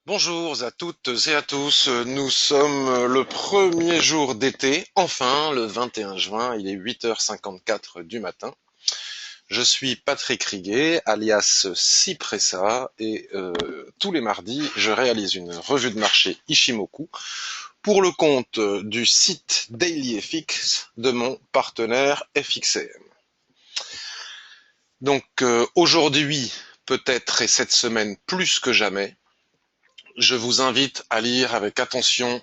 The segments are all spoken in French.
Bonjour à toutes et à tous, nous sommes le premier jour d'été, enfin le 21 juin, il est 8h54 du matin. Je suis Patrick Riguet, alias Cipressa, et tous les mardis, je réalise une revue de marché Ishimoku pour le compte du site DailyFX de mon partenaire FXCM. Donc aujourd'hui, peut-être et cette semaine plus que jamais, je vous invite à lire avec attention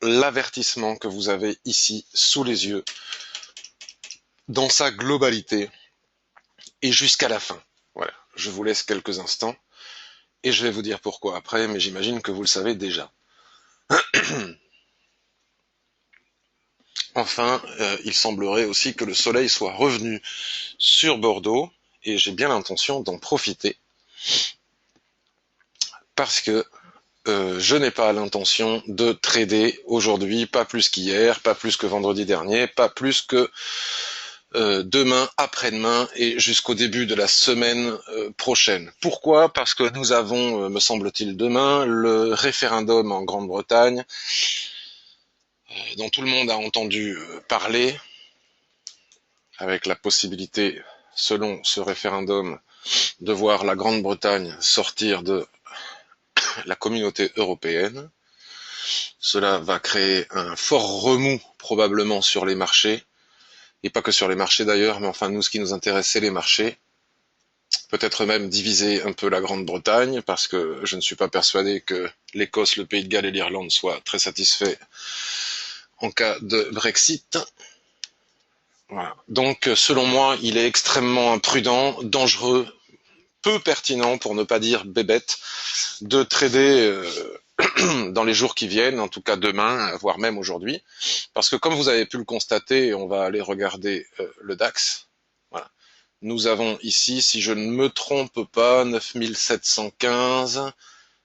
l'avertissement que vous avez ici sous les yeux, dans sa globalité et jusqu'à la fin. Voilà, je vous laisse quelques instants et je vais vous dire pourquoi après, mais j'imagine que vous le savez déjà. Enfin, il semblerait aussi que le soleil soit revenu sur Bordeaux et j'ai bien l'intention d'en profiter parce que je n'ai pas l'intention de trader aujourd'hui, pas plus qu'hier, pas plus que vendredi dernier, pas plus que demain, après-demain et jusqu'au début de la semaine prochaine. Pourquoi? Parce que nous avons, me semble-t-il, demain le référendum en Grande-Bretagne dont tout le monde a entendu parler, avec la possibilité, selon ce référendum, de voir la Grande-Bretagne sortir de la communauté européenne. Cela va créer un fort remous probablement sur les marchés, et pas que sur les marchés d'ailleurs, mais enfin nous ce qui nous intéresse c'est les marchés. Peut-être même diviser un peu la Grande-Bretagne, parce que je ne suis pas persuadé que l'Écosse, le Pays de Galles et l'Irlande soient très satisfaits en cas de Brexit. Voilà. Donc, selon moi, il est extrêmement imprudent, dangereux, peu pertinent, pour ne pas dire bébête, de trader dans les jours qui viennent, en tout cas demain, voire même aujourd'hui, parce que comme vous avez pu le constater, on va aller regarder le DAX. Voilà. Nous avons ici, si je ne me trompe pas, 9715,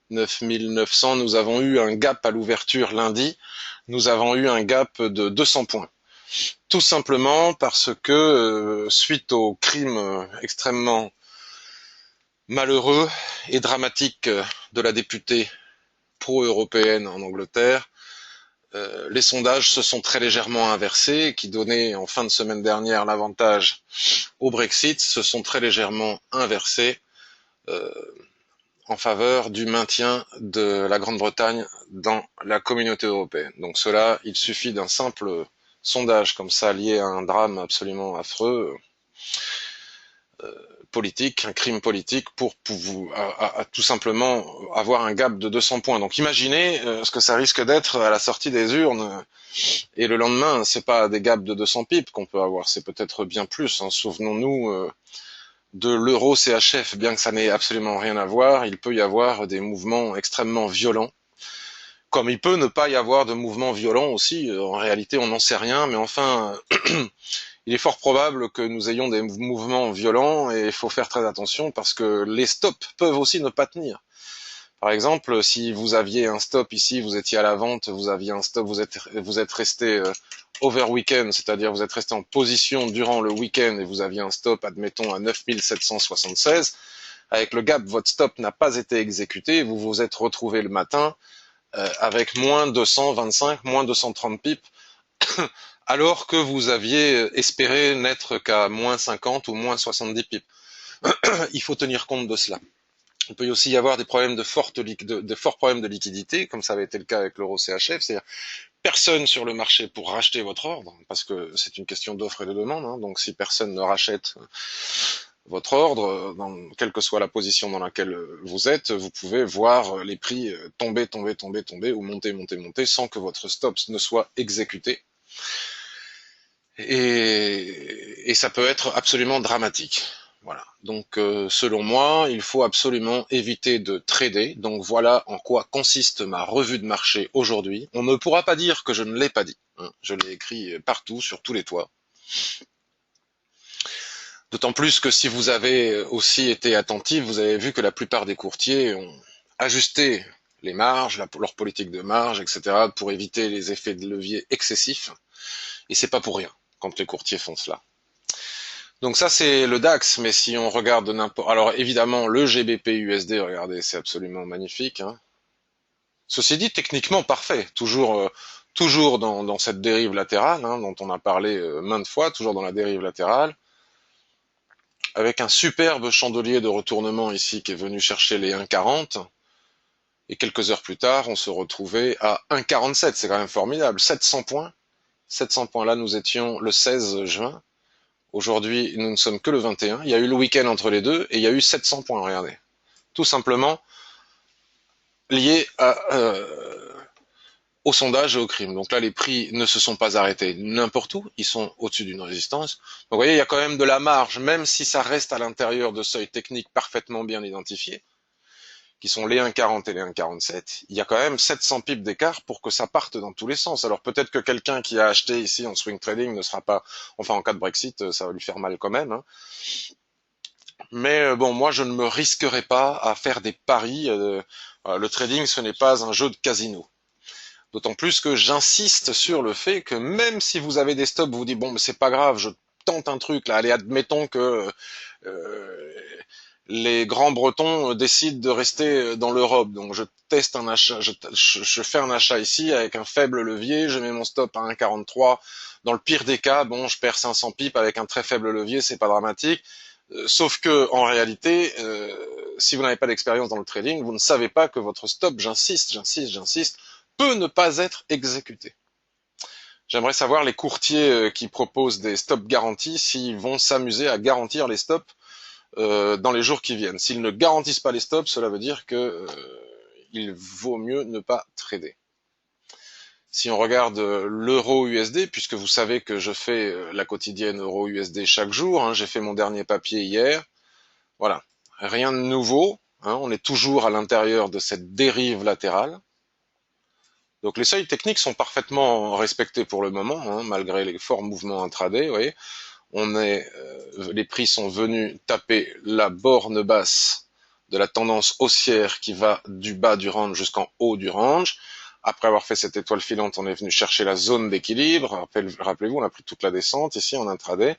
9900. Nous avons eu un gap à l'ouverture lundi. Nous avons eu un gap de 200 points. Tout simplement parce que, suite au crime extrêmement malheureux et dramatique de la députée pro-européenne en Angleterre, les sondages se sont très légèrement inversés, qui donnaient en fin de semaine dernière l'avantage au Brexit, se sont très légèrement inversés euh, en faveur du maintien de la Grande-Bretagne dans la communauté européenne. Donc cela, il suffit d'un simple sondage comme ça lié à un drame absolument affreux, politique, un crime politique, pour à tout simplement avoir un gap de 200 points. Donc imaginez ce que ça risque d'être à la sortie des urnes. Et le lendemain, c'est pas des gaps de 200 pips qu'on peut avoir, c'est peut-être bien plus. Hein. Souvenons-nous de l'euro CHF, bien que ça n'ait absolument rien à voir, il peut y avoir des mouvements extrêmement violents. Comme il peut ne pas y avoir de mouvements violents aussi, en réalité on n'en sait rien, mais enfin, il est fort probable que nous ayons des mouvements violents et il faut faire très attention parce que les stops peuvent aussi ne pas tenir. Par exemple, si vous aviez un stop ici, vous étiez à la vente, vous aviez un stop, vous êtes resté over weekend, c'est-à-dire vous êtes resté en position durant le week-end et vous aviez un stop, admettons, à 9776, avec le gap, votre stop n'a pas été exécuté, vous vous êtes retrouvé le matin avec moins 225, moins 230 pips, alors que vous aviez espéré n'être qu'à moins 50 ou moins 70 pips. Il faut tenir compte de cela. Il peut aussi y avoir des problèmes de forts problèmes de liquidité, comme ça avait été le cas avec l'euro CHF, c'est-à-dire personne sur le marché pour racheter votre ordre, parce que c'est une question d'offre et de demande, hein, donc si personne ne rachète votre ordre, quelle que soit la position dans laquelle vous êtes, vous pouvez voir les prix tomber, tomber, tomber, tomber, ou monter, monter, monter, sans que votre stop ne soit exécuté. Et ça peut être absolument dramatique. Voilà. Donc, selon moi, il faut absolument éviter de trader. Donc, voilà en quoi consiste ma revue de marché aujourd'hui. On ne pourra pas dire que je ne l'ai pas dit. Hein. Je l'ai écrit partout, sur tous les toits. D'autant plus que si vous avez aussi été attentif, vous avez vu que la plupart des courtiers ont ajusté les marges, leur politique de marge, etc., pour éviter les effets de levier excessifs. Et c'est pas pour rien quand les courtiers font cela. Donc ça c'est le DAX, mais si on regarde n'importe, alors évidemment le GBP USD, regardez, c'est absolument magnifique. Hein. Ceci dit, techniquement parfait, toujours dans cette dérive latérale, hein, dont on a parlé maintes fois, toujours dans la dérive latérale, avec un superbe chandelier de retournement ici qui est venu chercher les 1,40, et quelques heures plus tard, on se retrouvait à 1,47, c'est quand même formidable, 700 points. 700 points là, nous étions le 16 juin. Aujourd'hui, nous ne sommes que le 21. Il y a eu le week-end entre les deux et il y a eu 700 points, regardez. Tout simplement lié au sondage et au crime. Donc là, les prix ne se sont pas arrêtés n'importe où, ils sont au-dessus d'une résistance. Donc vous voyez, il y a quand même de la marge, même si ça reste à l'intérieur de seuils techniques parfaitement bien identifiés, qui sont les 1,40 et les 1,47, il y a quand même 700 pips d'écart pour que ça parte dans tous les sens. Alors peut-être que quelqu'un qui a acheté ici en swing trading ne sera pas, enfin en cas de Brexit, ça va lui faire mal quand même, hein. Mais bon, moi je ne me risquerai pas à faire des paris. Le trading, ce n'est pas un jeu de casino. D'autant plus que j'insiste sur le fait que même si vous avez des stops, vous dites bon, mais c'est pas grave, je tente un truc là. Allez, admettons que euh, les grands Bretons décident de rester dans l'Europe. Donc je teste un achat, je fais un achat ici avec un faible levier, je mets mon stop à 1,43. Dans le pire des cas, bon, je perds 500 pips avec un très faible levier, c'est pas dramatique. Sauf que en réalité, si vous n'avez pas d'expérience dans le trading, vous ne savez pas que votre stop, j'insiste, peut ne pas être exécuté. J'aimerais savoir les courtiers qui proposent des stops garantis s'ils vont s'amuser à garantir les stops dans les jours qui viennent. S'ils ne garantissent pas les stops, cela veut dire que il vaut mieux ne pas trader. Si on regarde l'euro USD, puisque vous savez que je fais la quotidienne euro USD chaque jour, hein, j'ai fait mon dernier papier hier, voilà, rien de nouveau, hein, on est toujours à l'intérieur de cette dérive latérale. Donc les seuils techniques sont parfaitement respectés pour le moment, hein, malgré les forts mouvements intraday. Vous voyez, les prix sont venus taper la borne basse de la tendance haussière qui va du bas du range jusqu'en haut du range. Après avoir fait cette étoile filante, on est venu chercher la zone d'équilibre. Rappelez-vous, on a pris toute la descente ici en intraday.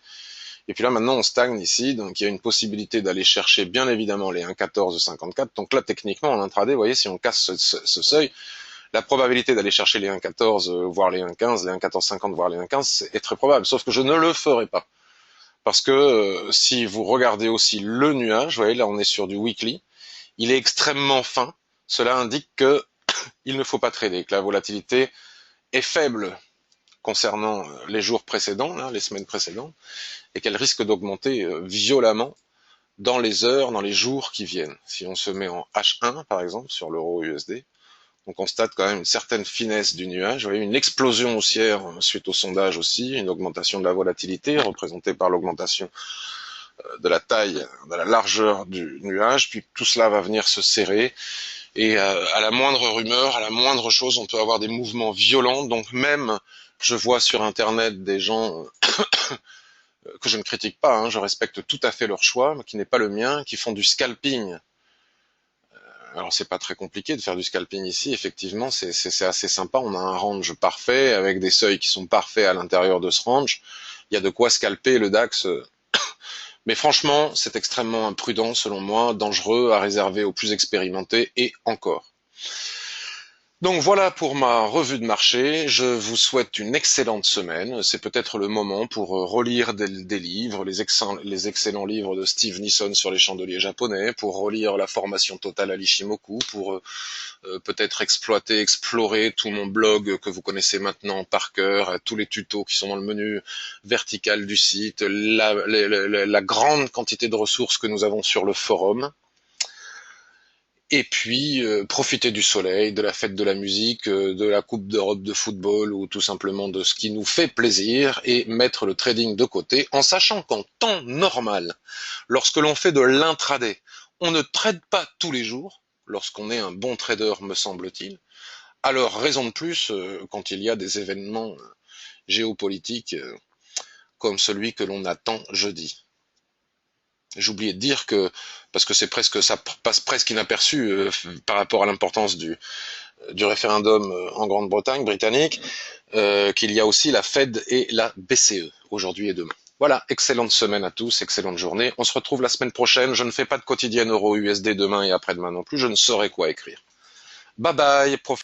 Et puis là, maintenant, on stagne ici. Donc, il y a une possibilité d'aller chercher, bien évidemment, les 1,1454. Donc là, techniquement, en intraday, vous voyez, si on casse ce seuil, la probabilité d'aller chercher les 1,14, voire les 1,15, les 1,1450, voire les 1,15 est très probable. Sauf que je ne le ferai pas. Parce que si vous regardez aussi le nuage, vous voyez, là, on est sur du weekly, il est extrêmement fin. Cela indique que il ne faut pas trader, que la volatilité est faible concernant les jours précédents, là, les semaines précédentes, et qu'elle risque d'augmenter violemment dans les heures, dans les jours qui viennent. Si on se met en H1, par exemple, sur l'euro USD, on constate quand même une certaine finesse du nuage. Vous voyez, une explosion haussière suite au sondage aussi, une augmentation de la volatilité représentée par l'augmentation de la taille, de la largeur du nuage, puis tout cela va venir se serrer. Et à la moindre rumeur, à la moindre chose, on peut avoir des mouvements violents. Donc même, je vois sur Internet des gens que je ne critique pas, hein, je respecte tout à fait leur choix, mais qui n'est pas le mien, qui font du scalping. Alors c'est pas très compliqué de faire du scalping ici, effectivement, c'est assez sympa. On a un range parfait avec des seuils qui sont parfaits à l'intérieur de ce range. Il y a de quoi scalper le DAX. Mais franchement, c'est extrêmement imprudent selon moi, dangereux, à réserver aux plus expérimentés et encore. Donc voilà pour ma revue de marché. Je vous souhaite une excellente semaine. C'est peut-être le moment pour relire des livres, les excellents livres de Steve Nissen sur les chandeliers japonais, pour relire la formation totale à l'Ishimoku, pour peut-être explorer tout mon blog que vous connaissez maintenant par cœur, tous les tutos qui sont dans le menu vertical du site, la grande quantité de ressources que nous avons sur le forum. Et puis profiter du soleil, de la fête de la musique, de la Coupe d'Europe de football ou tout simplement de ce qui nous fait plaisir et mettre le trading de côté en sachant qu'en temps normal, lorsque l'on fait de l'intraday, on ne trade pas tous les jours, lorsqu'on est un bon trader me semble-t-il, alors raison de plus quand il y a des événements géopolitiques comme celui que l'on attend jeudi. J'ai oublié de dire que, parce que ça passe presque inaperçu par rapport à l'importance du référendum en Grande-Bretagne britannique, qu'il y a aussi la Fed et la BCE aujourd'hui et demain. Voilà, excellente semaine à tous, excellente journée. On se retrouve la semaine prochaine. Je ne fais pas de quotidienne euro USD demain et après-demain non plus. Je ne saurais quoi écrire. Bye bye.